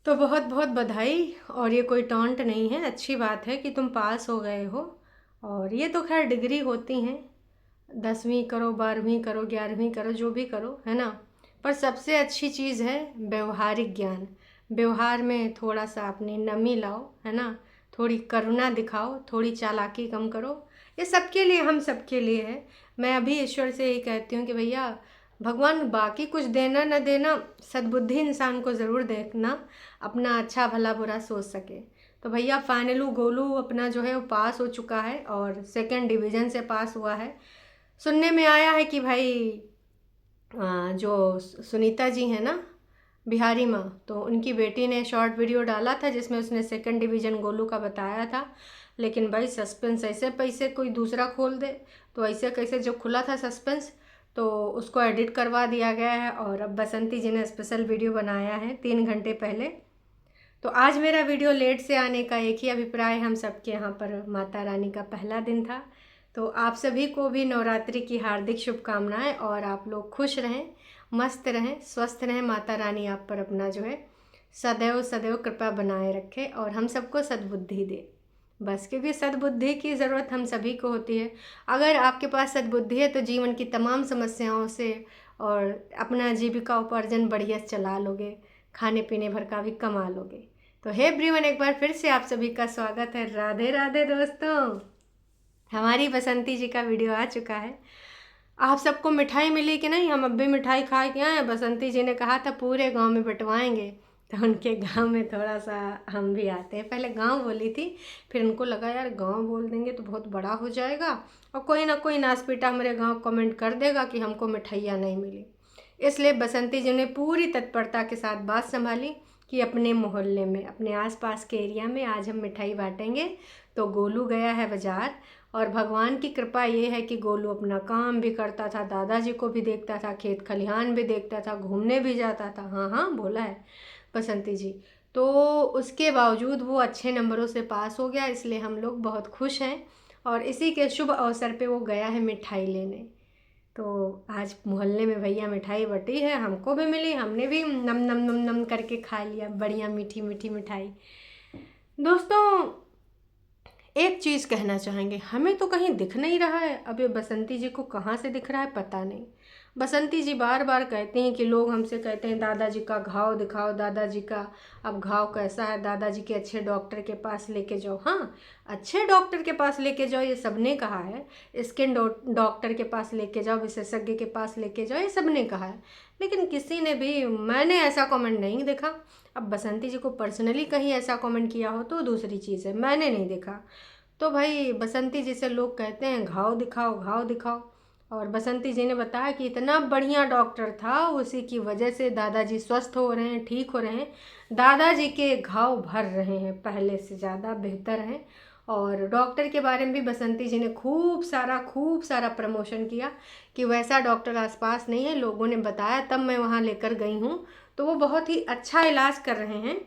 तो बहुत बहुत बधाई। और ये कोई टॉन्ट नहीं है, अच्छी बात है कि तुम पास हो गए हो। और ये तो खैर डिग्री होती हैं, 10वीं करो 12वीं करो 11वीं करो जो भी करो, है ना। पर सबसे अच्छी चीज़ है व्यवहारिक ज्ञान। व्यवहार में थोड़ा सा अपनी नमी लाओ, है ना। थोड़ी करुणा दिखाओ, थोड़ी चालाकी कम करो। ये सबके लिए, हम सबके लिए है। मैं अभी ईश्वर से यही कहती हूँ कि भैया भगवान बाकी कुछ देना न देना, सद्बुद्धि इंसान को ज़रूर देखना, अपना अच्छा भला बुरा सोच सके। तो भैया फाइनलू गोलू अपना जो है वो पास हो चुका है और सेकंड डिवीज़न से पास हुआ है। सुनने में आया है कि भाई जो सुनीता जी हैं ना, बिहारी माँ, तो उनकी बेटी ने शॉर्ट वीडियो डाला था जिसमें उसने सेकंड डिवीज़न गोलू का बताया था। लेकिन भाई सस्पेंस ऐसे पैसे कोई दूसरा खोल दे, तो ऐसे कैसे जो खुला था सस्पेंस, तो उसको एडिट करवा दिया गया है। और अब बसंती जी ने स्पेशल वीडियो बनाया है 3 घंटे पहले। तो आज मेरा वीडियो लेट से आने का एक ही अभिप्राय, हम सबके यहाँ पर माता रानी का पहला दिन था। तो आप सभी को भी नवरात्रि की हार्दिक शुभकामनाएं, और आप लोग खुश रहें, मस्त रहें, स्वस्थ रहें। माता रानी आप पर अपना जो है सदैव सदैव कृपा बनाए रखे और हम सबको सद्बुद्धि दे। बस, क्योंकि सद्बुद्धि की ज़रूरत हम सभी को होती है। अगर आपके पास सद्बुद्धि है तो जीवन की तमाम समस्याओं से और अपना जीविका उपार्जन बढ़िया चला लोगे, खाने पीने भर का भी कमा लोगे। तो हे एवरीवन, एक बार फिर से आप सभी का स्वागत है। राधे राधे दोस्तों, हमारी बसंती जी का वीडियो आ चुका है। आप सबको मिठाई मिली कि नहीं? हम अब भी मिठाई खा के आए। बसंती जी ने कहा था पूरे गांव में बंटवाएंगे, तो उनके गांव में थोड़ा सा हम भी आते हैं। पहले गांव बोली थी, फिर उनको लगा यार गांव बोल देंगे तो बहुत बड़ा हो जाएगा और कोई ना कोई नासपीटा हमारे गांव कमेंट कर देगा कि हमको मिठाइयाँ नहीं मिली। इसलिए बसंती जी ने पूरी तत्परता के साथ बात संभाली कि अपने मोहल्ले में, अपने आसपास के एरिया में आज हम मिठाई बांटेंगे। तो गोलू गया है बाज़ार, और भगवान की कृपा ये है कि गोलू अपना काम भी करता था, दादाजी को भी देखता था, खेत खलिहान भी देखता था, घूमने भी जाता था। हाँ हाँ बोला है बसंती जी। तो उसके बावजूद वो अच्छे नंबरों से पास हो गया, इसलिए हम लोग बहुत खुश हैं। और इसी के शुभ अवसर पे वो गया है मिठाई लेने। तो आज मोहल्ले में भैया मिठाई बटी है, हमको भी मिली, हमने भी नम नम नम नम करके खा लिया, बढ़िया मीठी मीठी मिठाई। दोस्तों एक चीज़ कहना चाहेंगे, हमें तो कहीं दिख नहीं रहा है। अब ये बसंती जी को कहाँ से दिख रहा है पता नहीं। बसंती जी बार बार कहते हैं कि लोग हमसे कहते हैं दादाजी का घाव दिखाओ, दादाजी का अब घाव कैसा है, दादाजी के अच्छे डॉक्टर के पास लेके जाओ। हाँ, अच्छे डॉक्टर के पास लेके जाओ ये सबने कहा है, स्किन डॉक्टर के पास लेके जाओ, विशेषज्ञ के पास लेके जाओ, ये सबने कहा है। लेकिन किसी ने भी, मैंने ऐसा कमेंट नहीं देखा। अब बसंती जी को पर्सनली कहीं ऐसा कमेंट किया हो तो दूसरी चीज़ है, मैंने नहीं देखा। तो भाई बसंती जी से लोग कहते हैं घाव दिखाओ घाव दिखाओ, और बसंती जी ने बताया कि इतना बढ़िया डॉक्टर था, उसी की वजह से दादाजी स्वस्थ हो रहे हैं, ठीक हो रहे हैं। दादाजी के घाव भर रहे हैं, पहले से ज़्यादा बेहतर हैं। और डॉक्टर के बारे में भी बसंती जी ने खूब सारा प्रमोशन किया कि वैसा डॉक्टर आसपास नहीं है, लोगों ने बताया तब मैं वहाँ लेकर गई हूँ। तो वो बहुत ही अच्छा इलाज कर रहे हैं।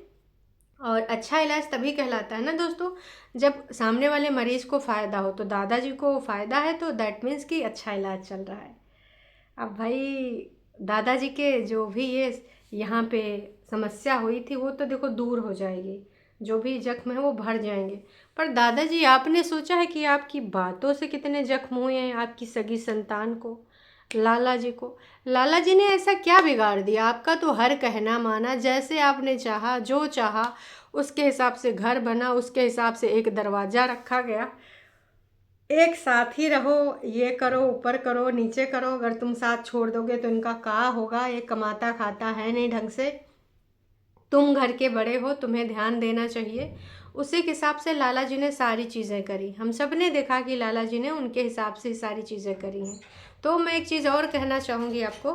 और अच्छा इलाज तभी कहलाता है ना दोस्तों, जब सामने वाले मरीज को फ़ायदा हो। तो दादाजी को फ़ायदा है तो दैट मीन्स कि अच्छा इलाज चल रहा है। अब भाई दादाजी के जो भी ये यहाँ पे समस्या हुई थी वो तो देखो दूर हो जाएगी, जो भी जख्म है वो भर जाएंगे। पर दादाजी, आपने सोचा है कि आपकी बातों से कितने जख्म हुए हैं आपकी सगी संतान को, लाला जी को। लाला जी ने ऐसा क्या बिगाड़ दिया? आपका तो हर कहना माना, जैसे आपने चाहा, जो चाहा उसके हिसाब से घर बना, उसके हिसाब से एक दरवाज़ा रखा गया, एक साथ ही रहो, ये करो, ऊपर करो, नीचे करो। अगर तुम साथ छोड़ दोगे तो इनका क्या होगा? ये कमाता खाता है नहीं ढंग से, तुम घर के बड़े हो, तुम्हें ध्यान देना चाहिए। उसी के हिसाब से लाला जी ने सारी चीज़ें करी, हम सब ने देखा कि लाला जी ने उनके हिसाब से सारी चीज़ें करी हैं। तो मैं एक चीज़ और कहना चाहूँगी आपको,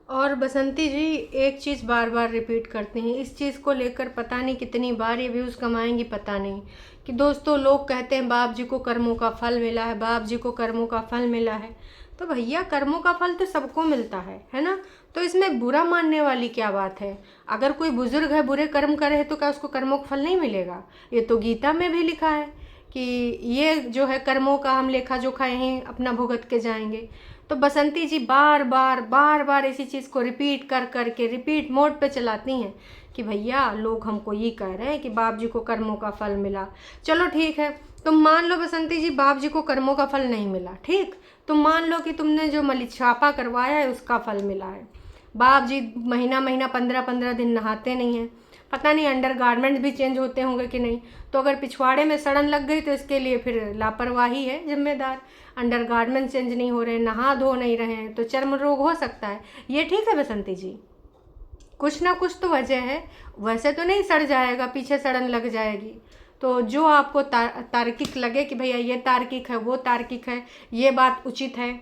और बसंती जी एक चीज़ बार बार रिपीट करते हैं, इस चीज़ को लेकर पता नहीं कितनी बार ये व्यूज़ कमाएंगी पता नहीं, कि दोस्तों लोग कहते हैं बाप जी को कर्मों का फल मिला है, बाप जी को कर्मों का फल मिला है। तो भैया कर्मों का फल तो सबको मिलता है ना। तो इसमें बुरा मानने वाली क्या बात है? अगर कोई बुजुर्ग है बुरे कर्म करे है तो क्या उसको कर्मों का फल नहीं मिलेगा? ये तो गीता में भी लिखा है कि ये जो है कर्मों का हम लेखा जोखा यहीं अपना भुगत के जाएंगे। तो बसंती जी बार बार इसी चीज़ को रिपीट कर करके रिपीट मोड पे चलाती हैं कि भैया लोग हमको ये कह रहे हैं कि बाप जी को कर्मों का फल मिला। चलो ठीक है, तुम मान लो बसंती जी बाप जी को कर्मों का फल नहीं मिला, ठीक, तुम मान लो कि तुमने जो छापा करवाया है उसका फल मिला है। बाप जी महीना महीना 15-15 दिन नहाते नहीं हैं, पता नहीं अंडर गारमेंट भी चेंज होते होंगे कि नहीं। तो अगर पिछवाड़े में सड़न लग गई तो इसके लिए फिर लापरवाही है जिम्मेदार। अंडर गारमेंट चेंज नहीं हो रहे, नहा धो नहीं रहे हैं, तो चर्म रोग हो सकता है। ये ठीक है बसंती जी, कुछ ना कुछ तो वजह है, वैसे तो नहीं सड़ जाएगा, पीछे सड़न लग जाएगी। तो जो आपको तार्किक लगे कि भैया ये तार्किक है, वो तार्किक है, ये बात उचित है,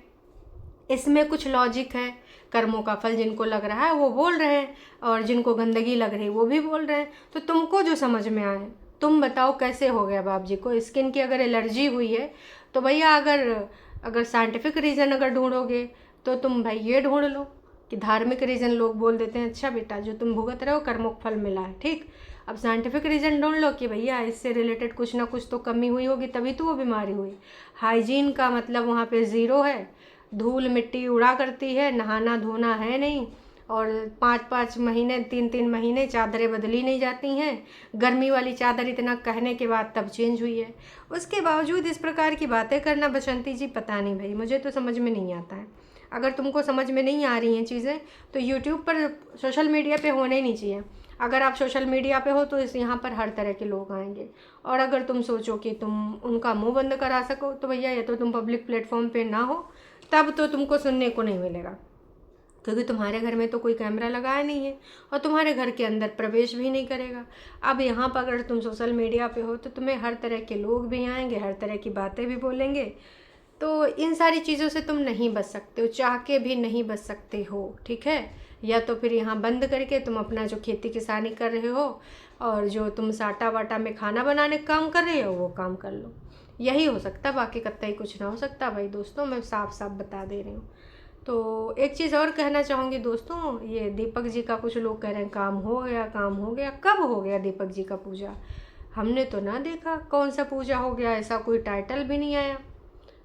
इसमें कुछ लॉजिक है, कर्मों का फल जिनको लग रहा है वो बोल रहे हैं, और जिनको गंदगी लग रही है वो भी बोल रहे हैं। तो तुमको जो समझ में आए तुम बताओ कैसे हो गया बाप जी को। स्किन की अगर एलर्जी हुई है तो भैया अगर साइंटिफिक रीज़न अगर ढूंढोगे तो तुम भाई ये ढूंढ लो कि धार्मिक रीज़न लोग बोल देते हैं अच्छा बेटा जो तुम भुगत रहे हो कर्मों का फल मिला है, ठीक। अब साइंटिफिक रीज़न ढूंढ लो कि भैया इससे रिलेटेड कुछ ना कुछ तो कमी हुई होगी तभी तो वो बीमारी हुई। हाइजीन का मतलब वहाँ पे ज़ीरो है, धूल मिट्टी उड़ा करती है, नहाना धोना है नहीं, और 5-5 महीने 3-3 महीने चादरें बदली नहीं जाती हैं। गर्मी वाली चादर इतना कहने के बाद तब चेंज हुई है, उसके बावजूद इस प्रकार की बातें करना बसंती जी पता नहीं भाई, मुझे तो समझ में नहीं आता है। अगर तुमको समझ में नहीं आ रही हैं चीज़ें तो यूट्यूब पर सोशल मीडिया पे होने ही नहीं चाहिए। अगर आप सोशल मीडिया पे हो तो इस यहाँ पर हर तरह के लोग आएंगे, और अगर तुम सोचो कि तुम उनका मुंह बंद करा सको तो भैया ये तो तुम पब्लिक प्लेटफॉर्म पे ना हो तब तो तुमको सुनने को नहीं मिलेगा, क्योंकि तुम्हारे घर में तो कोई कैमरा लगाया नहीं है और तुम्हारे घर के अंदर प्रवेश भी नहीं करेगा। अब यहाँ पर अगर तुम सोशल मीडिया पे हो तो तुम्हें हर तरह के लोग भी आएंगे, हर तरह की बातें भी बोलेंगे, तो इन सारी चीज़ों से तुम नहीं बच सकते हो, चाह के भी नहीं बच सकते हो, ठीक है। या तो फिर यहाँ बंद करके तुम अपना जो खेती किसानी कर रहे हो और जो तुम साटा वाटा में खाना बनाने का काम कर रहे हो वो काम कर लो, यही हो सकता, बाकी कतई कुछ ना हो सकता भाई दोस्तों, मैं साफ साफ बता दे रही हूँ। तो एक चीज़ और कहना चाहूँगी दोस्तों, ये दीपक जी का कुछ लोग कह रहे हैं काम हो गया काम हो गया, कब हो गया दीपक जी का पूजा? हमने तो ना देखा कौन सा पूजा हो गया, ऐसा कोई टाइटल भी नहीं आया।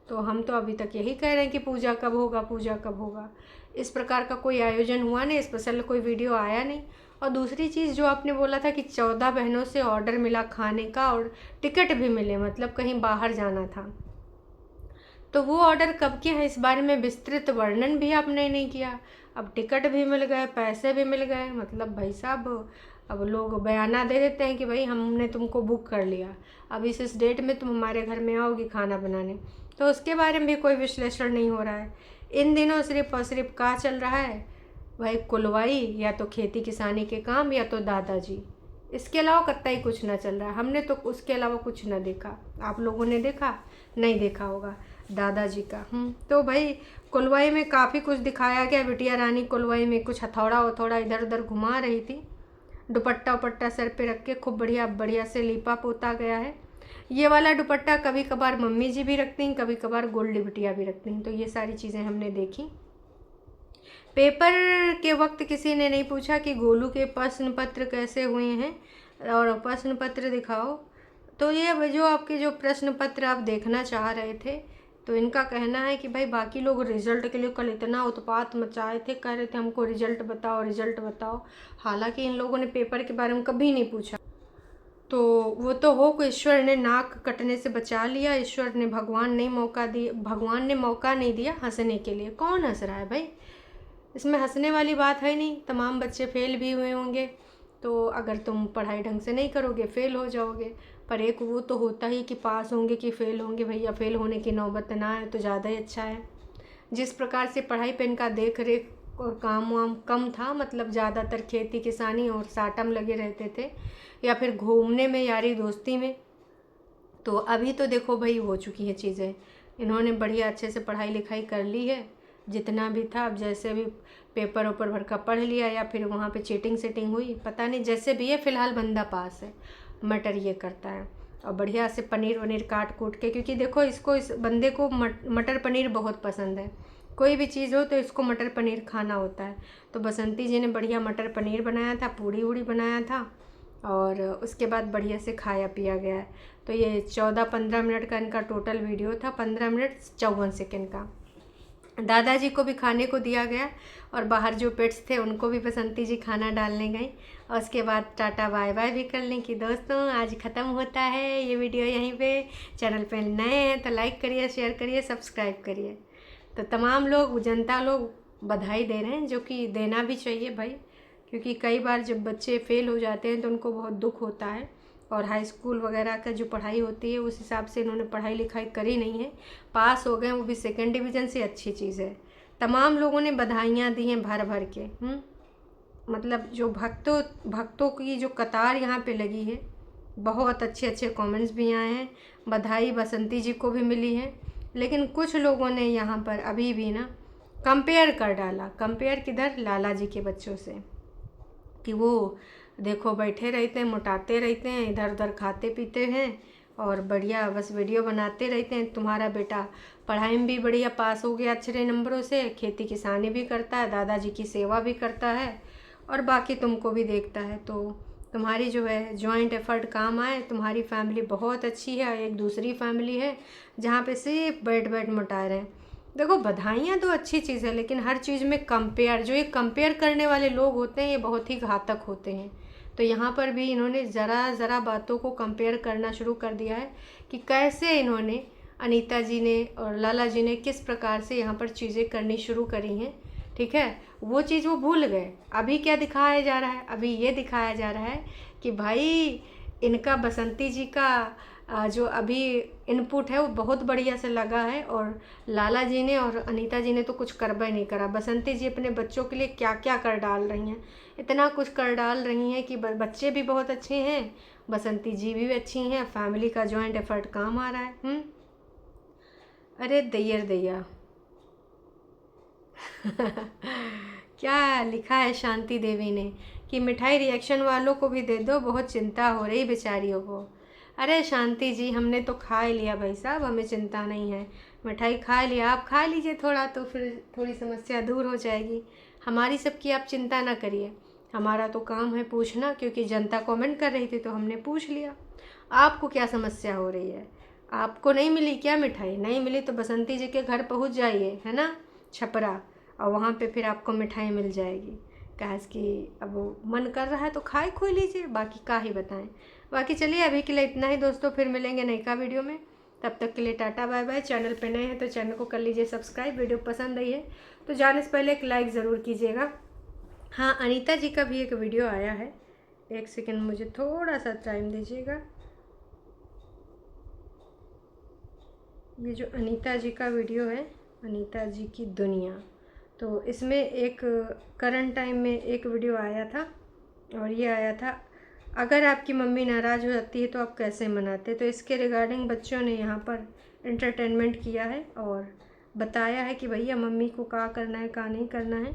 तो हम तो अभी तक यही कह रहे हैं कि पूजा कब होगा पूजा कब होगा। इस प्रकार का कोई आयोजन हुआ नहीं, स्पेशल कोई वीडियो आया नहीं। और दूसरी चीज़ जो आपने बोला था कि 14 बहनों से ऑर्डर मिला खाने का और टिकट भी मिले, मतलब कहीं बाहर जाना था, तो वो ऑर्डर कब किया है इस बारे में विस्तृत वर्णन भी आपने नहीं किया। अब टिकट भी मिल गए, पैसे भी मिल गए, मतलब भाई साहब अब लोग बयाना दे देते हैं कि भाई हमने तुमको बुक कर लिया, अब इस डेट में तुम हमारे घर में आओगी खाना बनाने, तो उसके बारे में भी कोई विश्लेषण नहीं हो रहा है। इन दिनों सिर्फ और सिर्फ क्या चल रहा है भाई, कुलवाई या तो खेती किसानी के काम या तो दादाजी, इसके अलावा कतई कुछ ना चल रहा है। हमने तो उसके अलावा कुछ ना देखा, आप लोगों ने देखा? नहीं देखा होगा दादाजी का। तो भाई कुलवाई में काफ़ी कुछ दिखाया गया। बिटिया रानी कुलवाई में कुछ हथौड़ा वथौड़ा इधर उधर घुमा रही थी, दुपट्टा उपट्टा सर पे रख के खूब बढ़िया बढ़िया से लिपा पोता गया है। ये वाला दुपट्टा कभी कभार मम्मी जी भी रखती हैं, कभी कभार गोल्डी बिटिया भी रखती हैं, तो ये सारी चीज़ें हमने देखी। पेपर के वक्त किसी ने नहीं पूछा कि गोलू के प्रश्न पत्र कैसे हुए हैं और प्रश्न पत्र दिखाओ। तो ये जो आपके जो प्रश्न पत्र आप देखना चाह रहे थे, तो इनका कहना है कि भाई बाकी लोग रिजल्ट के लिए कल इतना उत्पात मचाए थे, कह रहे थे हमको रिजल्ट बताओ रिजल्ट बताओ, हालांकि इन लोगों ने पेपर के बारे में कभी नहीं पूछा। तो वो तो हो को ईश्वर ने नाक कटने से बचा लिया, ईश्वर ने भगवान ने मौका नहीं दिया हंसने के लिए। कौन हंस रहा है भाई, इसमें हंसने वाली बात है नहीं। तमाम बच्चे फेल भी हुए होंगे, तो अगर तुम पढ़ाई ढंग से नहीं करोगे फेल हो जाओगे, पर एक वो तो होता ही कि पास होंगे कि फेल होंगे। भैया फेल होने की नौबत ना आए तो ज़्यादा ही अच्छा है। जिस प्रकार से पढ़ाई पे इनका देख रेख और काम वाम कम था, मतलब ज़्यादातर खेती किसानी और साटम लगे रहते थे या फिर घूमने में यारी दोस्ती में, तो अभी तो देखो भाई हो चुकी है चीज़ें। इन्होंने बढ़िया अच्छे से पढ़ाई लिखाई कर ली है, जितना भी था। अब जैसे भी पेपर ऊपर भर का पढ़ लिया या फिर वहाँ पे चीटिंग सीटिंग हुई पता नहीं, जैसे भी है फ़िलहाल बंदा पास है। मटर ये करता है और बढ़िया से पनीर वनीर काट कूट के, क्योंकि देखो इस बंदे को मटर पनीर बहुत पसंद है, कोई भी चीज़ हो तो इसको मटर पनीर खाना होता है। तो बसंती जी ने बढ़िया मटर पनीर बनाया था, पूड़ी वूड़ी बनाया था और उसके बाद बढ़िया से खाया पिया गया है। तो ये 14-15 मिनट का इनका टोटल वीडियो था, 15 मिनट 54 सेकेंड का। दादाजी को भी खाने को दिया गया और बाहर जो पेट्स थे उनको भी बसंती जी खाना डालने गई। और उसके बाद टाटा बाय बाय भी कर लें कि दोस्तों आज ख़त्म होता है ये वीडियो यहीं पे। चैनल पे नए हैं तो लाइक करिए, शेयर करिए, सब्सक्राइब करिए। तो तमाम लोग, जनता लोग बधाई दे रहे हैं, जो कि देना भी चाहिए भाई, क्योंकि कई बार जब बच्चे फेल हो जाते हैं तो उनको बहुत दुख होता है। और हाई स्कूल वगैरह का जो पढ़ाई होती है उस हिसाब से इन्होंने पढ़ाई लिखाई करी नहीं है, पास हो गए, वो भी सेकंड डिवीज़न से, अच्छी चीज़ है। तमाम लोगों ने बधाइयाँ दी हैं भर भर के। मतलब जो भक्तों की जो कतार यहाँ पे लगी है, बहुत अच्छे अच्छे कमेंट्स भी आए हैं, बधाई बसंती जी को भी मिली है। लेकिन कुछ लोगों ने यहाँ पर अभी भी ना कंपेयर कर डाला। कंपेयर किधर? लाला जी के बच्चों से, कि वो देखो बैठे रहते हैं, मोटाते रहते हैं, इधर उधर खाते पीते हैं और बढ़िया बस वीडियो बनाते रहते हैं। तुम्हारा बेटा पढ़ाई में भी बढ़िया पास हो गया अच्छे नंबरों से, खेती किसानी भी करता है, दादाजी की सेवा भी करता है और बाकी तुमको भी देखता है। तो तुम्हारी जो है जॉइंट एफर्ट काम आए। तुम्हारी फैमिली बहुत अच्छी है, एक दूसरी फैमिली है जहाँ पे सिर्फ बैठ बैठ मोटा रहे हैं। देखो बधाइयाँ तो अच्छी चीज़ है, लेकिन हर चीज़ में कंपेयर, जो ये कंपेयर करने वाले लोग होते हैं ये बहुत ही घातक होते हैं। तो यहाँ पर भी इन्होंने ज़रा बातों को कंपेयर करना शुरू कर दिया है कि कैसे इन्होंने, अनीता जी ने और लाला जी ने किस प्रकार से यहाँ पर चीज़ें करनी शुरू करी हैं। ठीक है, वो चीज़ वो भूल गए। अभी क्या दिखाया जा रहा है? अभी ये दिखाया जा रहा है कि भाई इनका बसंती जी का जो अभी इनपुट है वो बहुत बढ़िया से लगा है, और लाला जी ने और अनीता जी ने तो कुछ करबा ही नहीं करा। बसंती जी अपने बच्चों के लिए क्या क्या कर डाल रही हैं, इतना कुछ कर डाल रही हैं कि बच्चे भी बहुत अच्छे हैं, बसंती जी भी अच्छी हैं, फैमिली का जॉइंट एफर्ट काम आ रहा है। अरे दैया क्या लिखा है शांति देवी ने कि मिठाई रिएक्शन वालों को भी दे दो, बहुत चिंता हो रही बेचारियों को। अरे शांति जी, हमने तो खा ही लिया भाई साहब, हमें चिंता नहीं है। मिठाई खा लिया, आप खा लीजिए थोड़ा, तो फिर थोड़ी समस्या दूर हो जाएगी। हमारी सबकी आप चिंता ना करिए, हमारा तो काम है पूछना, क्योंकि जनता कमेंट कर रही थी तो हमने पूछ लिया। आपको क्या समस्या हो रही है? आपको नहीं मिली क्या मिठाई? नहीं मिली तो बसंती जी के घर पहुंच जाइए, है ना, छपरा, और वहाँ पे फिर आपको मिठाई मिल जाएगी। काश कि अब वो मन कर रहा है तो खाए खोई लीजिए, बाकी का ही बताएं। बाकी चलिए अभी के लिए इतना ही दोस्तों, फिर मिलेंगे नई का वीडियो में। तब तक के लिए टाटा बाय बाय। चैनल पे नए हैं तो चैनल को कर लीजिए सब्सक्राइब। वीडियो पसंद आई है तो जाने से पहले एक लाइक ज़रूर कीजिएगा। हाँ, अनीता जी का भी एक वीडियो आया है, एक सेकेंड मुझे थोड़ा सा टाइम दीजिएगा। ये जो अनीता जी का वीडियो है, अनीता जी की दुनिया, तो इसमें एक करंट टाइम में एक वीडियो आया था, और ये आया था अगर आपकी मम्मी नाराज़ हो जाती है तो आप कैसे मनाते। तो इसके रिगार्डिंग बच्चों ने यहाँ पर एंटरटेनमेंट किया है और बताया है कि भैया मम्मी को क्या करना है, क्या नहीं करना है,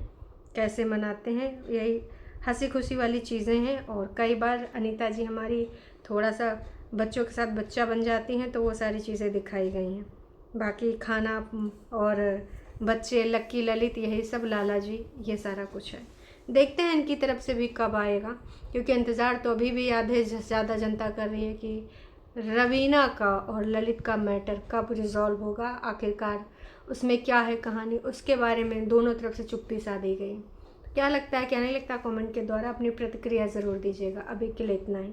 कैसे मनाते हैं। यही हंसी खुशी वाली चीज़ें हैं। और कई बार अनीता जी हमारी थोड़ा सा बच्चों के साथ बच्चा बन जाती हैं, तो वो सारी चीज़ें दिखाई गई हैं। बाकी खाना और बच्चे, लक्की, ललित, यही सब लाला जी, ये सारा कुछ है। देखते हैं इनकी तरफ से भी कब आएगा, क्योंकि इंतज़ार तो अभी भी आधे से ज़्यादा जनता कर रही है कि रवीना का और ललित का मैटर कब रिजॉल्व होगा, आखिरकार उसमें क्या है कहानी, उसके बारे में दोनों तरफ से चुप्पी सा दी गई। क्या लगता है, क्या नहीं लगता, कमेंट के द्वारा अपनी प्रतिक्रिया ज़रूर दीजिएगा। अभी के लिए इतना ही।